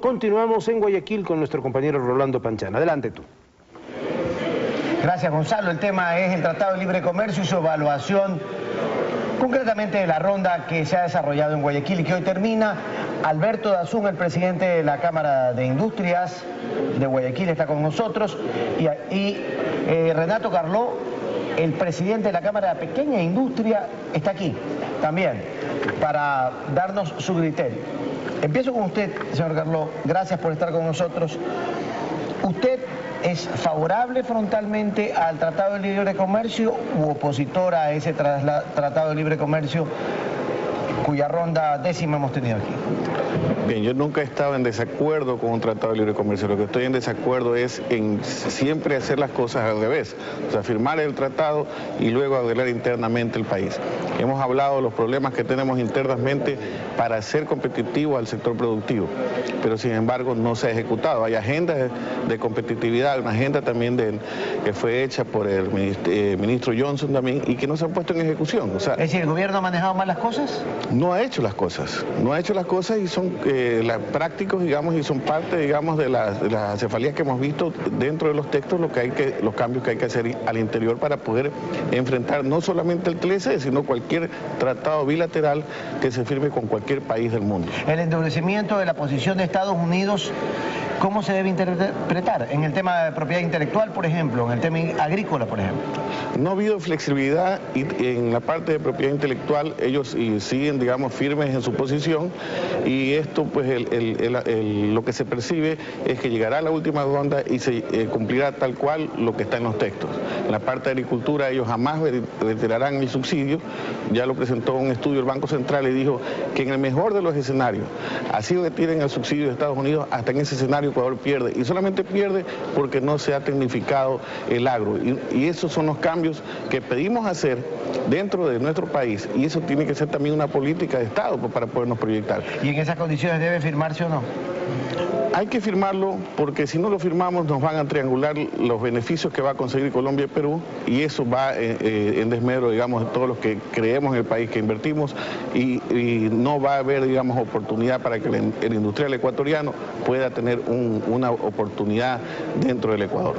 Continuamos en Guayaquil con nuestro compañero Rolando Panchana. Adelante tú. Gracias, Gonzalo. El tema es el Tratado de Libre Comercio y su evaluación, concretamente de la ronda que se ha desarrollado en Guayaquil y que hoy termina. Alberto Dazún, el presidente de la Cámara de Industrias de Guayaquil, está con nosotros. Y Renato Carló, el presidente de la Cámara de Pequeña Industria, está aquí también para darnos su criterio. Empiezo con usted, señor Carló. Gracias por estar con nosotros. ¿Usted es favorable frontalmente al Tratado de Libre Comercio u opositor a ese Tratado de Libre Comercio cuya ronda décima hemos tenido aquí? Bien, yo nunca he estado en desacuerdo con un Tratado de Libre Comercio. Lo que estoy en desacuerdo es en siempre hacer las cosas al revés. O sea, firmar el tratado y luego arreglar internamente el país. Hemos hablado de los problemas que tenemos internamente para hacer competitivo al sector productivo, pero sin embargo no se ha ejecutado. Hay agendas de competitividad, una agenda también que fue hecha por el ministro Johnson también y que no se han puesto en ejecución. O sea, es decir, ¿el gobierno ha manejado mal las cosas? No ha hecho las cosas, y son prácticos, digamos, y son parte, digamos, de las acefalías que hemos visto dentro de los textos, los cambios que hay que hacer al interior para poder enfrentar no solamente el TLC, sino cualquier tratado bilateral que se firme con cualquier país del mundo. El endurecimiento de la posición de Estados Unidos, ¿cómo se debe interpretar? En el tema de propiedad intelectual, por ejemplo, en el tema agrícola, por ejemplo. No ha habido flexibilidad y en la parte de propiedad intelectual ellos siguen, digamos, firmes en su posición y esto, pues, lo que se percibe es que llegará a la última ronda y se cumplirá tal cual lo que está en los textos. En la parte de agricultura ellos jamás retirarán el subsidio, ya lo presentó un estudio el Banco Central y dijo que en el mejor de los escenarios, así retiren el subsidio de Estados Unidos, hasta en ese escenario Ecuador pierde, y solamente pierde porque no se ha tecnificado el agro, y esos son los cambios que pedimos hacer dentro de nuestro país, y eso tiene que ser también una política de Estado para podernos proyectar. ¿Y en esas condiciones debe firmarse o no? Hay que firmarlo porque si no lo firmamos nos van a triangular los beneficios que va a conseguir Colombia y Perú, y eso va en desmedro, digamos, de todos los que creemos en el país, que invertimos, y no va a haber, digamos, oportunidad para que el industrial ecuatoriano pueda tener una oportunidad dentro del Ecuador.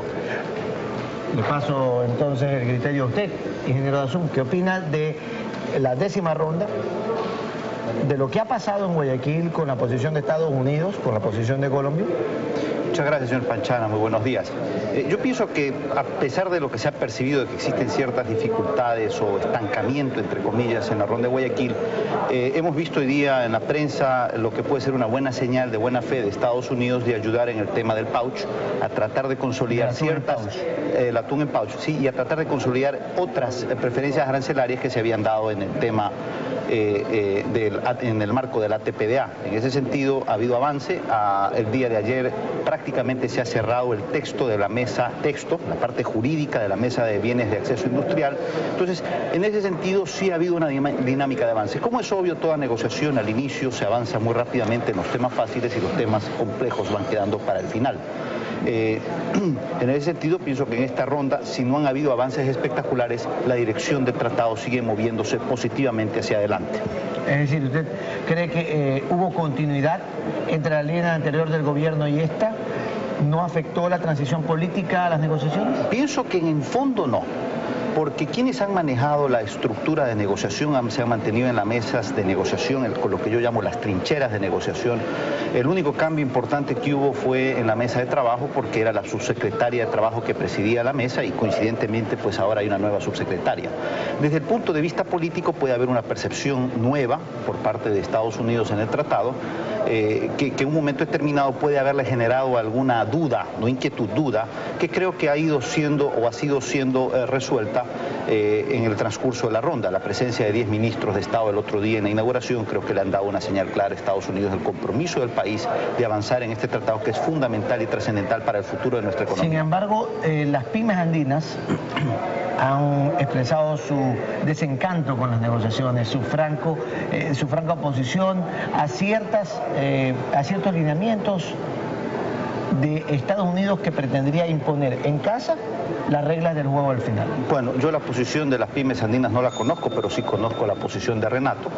Le paso entonces el criterio a usted, ingeniero Dazún. ¿Qué opina de la décima ronda, de lo que ha pasado en Guayaquil con la posición de Estados Unidos, con la posición de Colombia? Muchas gracias, señor Panchana, muy buenos días. Yo pienso que a pesar de lo que se ha percibido de que existen ciertas dificultades o estancamiento, entre comillas, en la ronda de Guayaquil, hemos visto hoy día en la prensa lo que puede ser una buena señal de buena fe de Estados Unidos de ayudar en el tema del pouch, a tratar de consolidar el atún en pouch, sí, y a tratar de consolidar otras preferencias arancelarias que se habían dado en el tema en el marco del ATPDA. En ese sentido ha habido avance. El día de ayer prácticamente se ha cerrado el texto de la mesa, la parte jurídica de la mesa de bienes de acceso industrial. Entonces, en ese sentido sí ha habido una dinámica de avance. Como es obvio, toda negociación al inicio se avanza muy rápidamente en los temas fáciles y los temas complejos van quedando para el final. En ese sentido, pienso que en esta ronda, si no han habido avances espectaculares, la dirección del tratado sigue moviéndose positivamente hacia adelante. Es decir, ¿usted cree que hubo continuidad entre la línea anterior del gobierno y esta? ¿No afectó la transición política a las negociaciones? Pienso que en el fondo no. Porque quienes han manejado la estructura de negociación se han mantenido en las mesas de negociación, con lo que yo llamo las trincheras de negociación. El único cambio importante que hubo fue en la mesa de trabajo, porque era la subsecretaria de trabajo que presidía la mesa y coincidentemente pues ahora hay una nueva subsecretaria. Desde el punto de vista político puede haber una percepción nueva por parte de Estados Unidos en el tratado, que en un momento determinado puede haberle generado alguna duda, no inquietud, duda, que creo que ha ido siendo o ha sido siendo resuelta en el transcurso de la ronda. La presencia de 10 ministros de Estado el otro día en la inauguración creo que le han dado una señal clara a Estados Unidos del compromiso del país de avanzar en este tratado que es fundamental y trascendental para el futuro de nuestra economía. Sin embargo, las pymes andinas han expresado su desencanto con las negociaciones, su franca oposición a ciertos lineamientos de Estados Unidos que pretendería imponer en casa las reglas del juego al final? Bueno, yo la posición de las pymes andinas no la conozco, pero sí conozco la posición de Renato,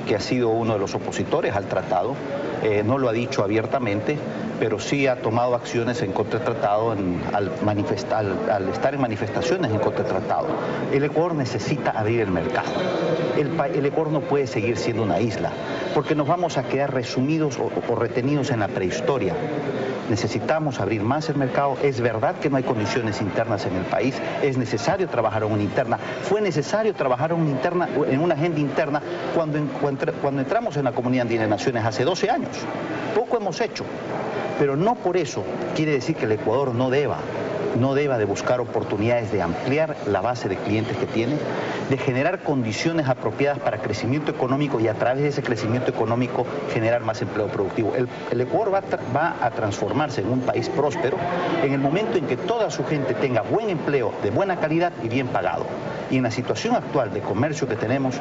que ha sido uno de los opositores al tratado. No lo ha dicho abiertamente, pero sí ha tomado acciones en contra del tratado al estar en manifestaciones en contra del tratado. El Ecuador necesita abrir el mercado. El Ecuador no puede seguir siendo una isla, porque nos vamos a quedar resumidos o retenidos en la prehistoria. Necesitamos abrir más el mercado. Es verdad que no hay condiciones internas en el país, es necesario trabajar en una interna. Fue necesario trabajar en una agenda interna cuando entramos en la Comunidad Andina de Naciones hace 12 años. Poco hemos hecho, pero no por eso quiere decir que el Ecuador no deba de buscar oportunidades de ampliar la base de clientes que tiene, de generar condiciones apropiadas para crecimiento económico y a través de ese crecimiento económico generar más empleo productivo. El Ecuador va a transformarse en un país próspero en el momento en que toda su gente tenga buen empleo, de buena calidad y bien pagado. Y en la situación actual de comercio que tenemos,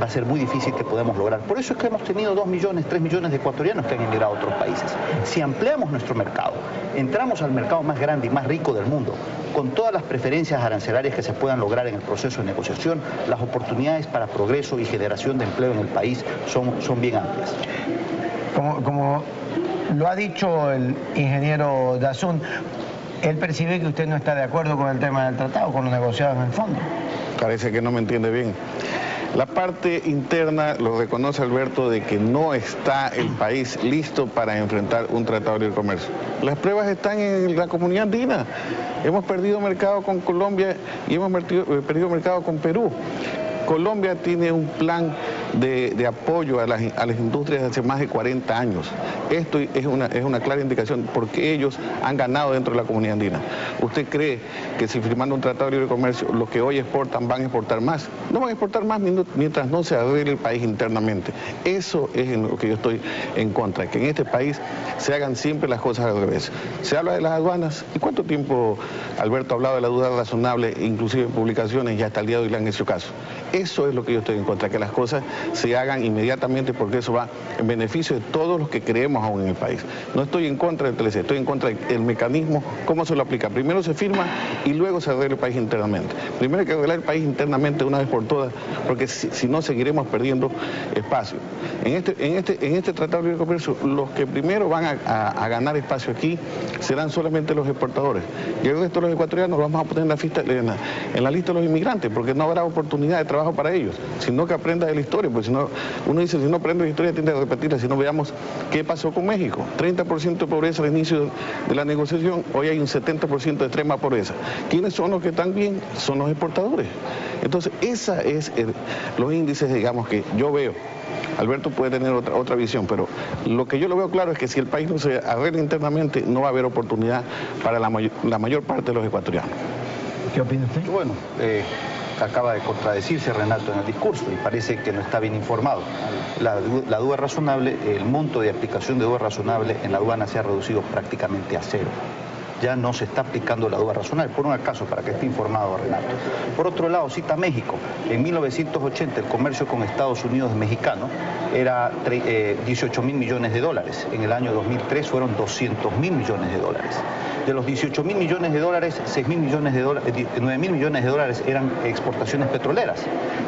va a ser muy difícil que podamos lograr. Por eso es que hemos tenido 2 millones, 3 millones de ecuatorianos que han emigrado a otros países. Si ampliamos nuestro mercado, entramos al mercado más grande y más rico del mundo, con todas las preferencias arancelarias que se puedan lograr en el proceso de negociación, las oportunidades para progreso y generación de empleo en el país son bien amplias. Como lo ha dicho el ingeniero Dazún, él percibe que usted no está de acuerdo con el tema del tratado, con lo negociado en el fondo. Parece que no me entiende bien. La parte interna lo reconoce Alberto de que no está el país listo para enfrentar un tratado de libre comercio. Las pruebas están en la Comunidad Andina. Hemos perdido mercado con Colombia y hemos perdido mercado con Perú. Colombia tiene un plan de apoyo a las industrias hace más de 40 años. Esto es una clara indicación porque ellos han ganado dentro de la Comunidad Andina. ¿Usted cree que si firmando un tratado de libre comercio los que hoy exportan van a exportar más? No van a exportar más mientras no se arregle el país internamente. Eso es en lo que yo estoy en contra, que en este país se hagan siempre las cosas al revés. Se habla de las aduanas. ¿Y cuánto tiempo Alberto ha hablado de la duda razonable, inclusive en publicaciones, y hasta el día de hoy le han hecho caso? Eso es lo que yo estoy en contra, que las cosas se hagan inmediatamente porque eso va en beneficio de todos los que creemos aún en el país. No estoy en contra del TLC, estoy en contra del mecanismo, cómo se lo aplica. Primero se firma y luego se arregla el país internamente. Primero hay que arreglar el país internamente una vez por todas, porque si no seguiremos perdiendo espacio. En este Tratado de Libre Comercio, los que primero van a ganar espacio aquí serán solamente los exportadores. Y el resto de los ecuatorianos los vamos a poner en la lista de los inmigrantes, porque no habrá oportunidad de trabajo para ellos, sino que aprenda de la historia, porque si no, uno dice, si no aprende la historia tiende a repetirla, si no veamos qué pasó con México. 30% de pobreza al inicio de la negociación, hoy hay un 70% de extrema pobreza. ¿Quiénes son los que están bien? Son los exportadores. Entonces, esa es los índices, digamos, que yo veo. Alberto puede tener otra visión, pero lo que yo lo veo claro es que si el país no se arregla internamente, no va a haber oportunidad para la mayor parte de los ecuatorianos. ¿Qué opina usted? Bueno, acaba de contradecirse Renato en el discurso y parece que no está bien informado. La duda razonable, el monto de aplicación de duda razonable en la aduana se ha reducido prácticamente a cero. Ya no se está aplicando la duda razonable, por un acaso, para que esté informado Renato. Por otro lado, cita México. En 1980 el comercio con Estados Unidos mexicano era 18 mil millones de dólares. En el año 2003 fueron 200 mil millones de dólares. De los 18 mil millones de dólares, 6 mil millones de dólares, 9 mil millones de dólares eran exportaciones petroleras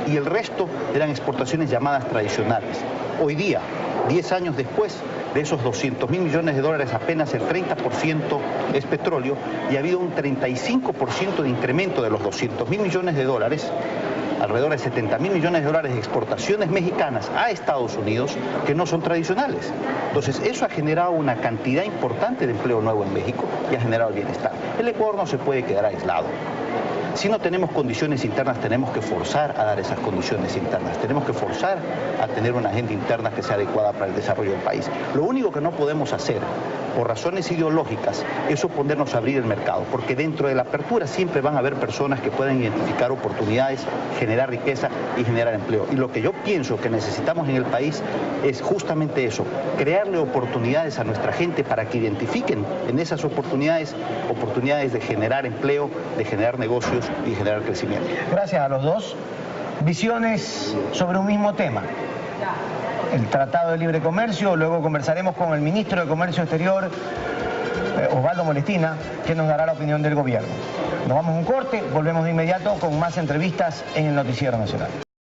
y el resto eran exportaciones llamadas tradicionales. Hoy día, 10 años después, de esos 200 mil millones de dólares, apenas el 30% es petróleo y ha habido un 35% de incremento de los 200 mil millones de dólares, alrededor de 70 mil millones de dólares de exportaciones mexicanas a Estados Unidos que no son tradicionales. Entonces, eso ha generado una cantidad importante de empleo nuevo en México y ha generado bienestar. El Ecuador no se puede quedar aislado. Si no tenemos condiciones internas, tenemos que forzar a dar esas condiciones internas. Tenemos que forzar a tener una agenda interna que sea adecuada para el desarrollo del país. Lo único que no podemos hacer, por razones ideológicas, es oponernos a abrir el mercado, porque dentro de la apertura siempre van a haber personas que puedan identificar oportunidades, generar riqueza y generar empleo. Y lo que yo pienso que necesitamos en el país es justamente eso, crearle oportunidades a nuestra gente para que identifiquen en esas oportunidades de generar empleo, de generar negocios y generar crecimiento. Gracias a los dos. Visiones sobre un mismo tema. El Tratado de Libre Comercio, luego conversaremos con el ministro de Comercio Exterior, Osvaldo Molestina, que nos dará la opinión del gobierno. Nos vamos a un corte, volvemos de inmediato con más entrevistas en el Noticiero Nacional.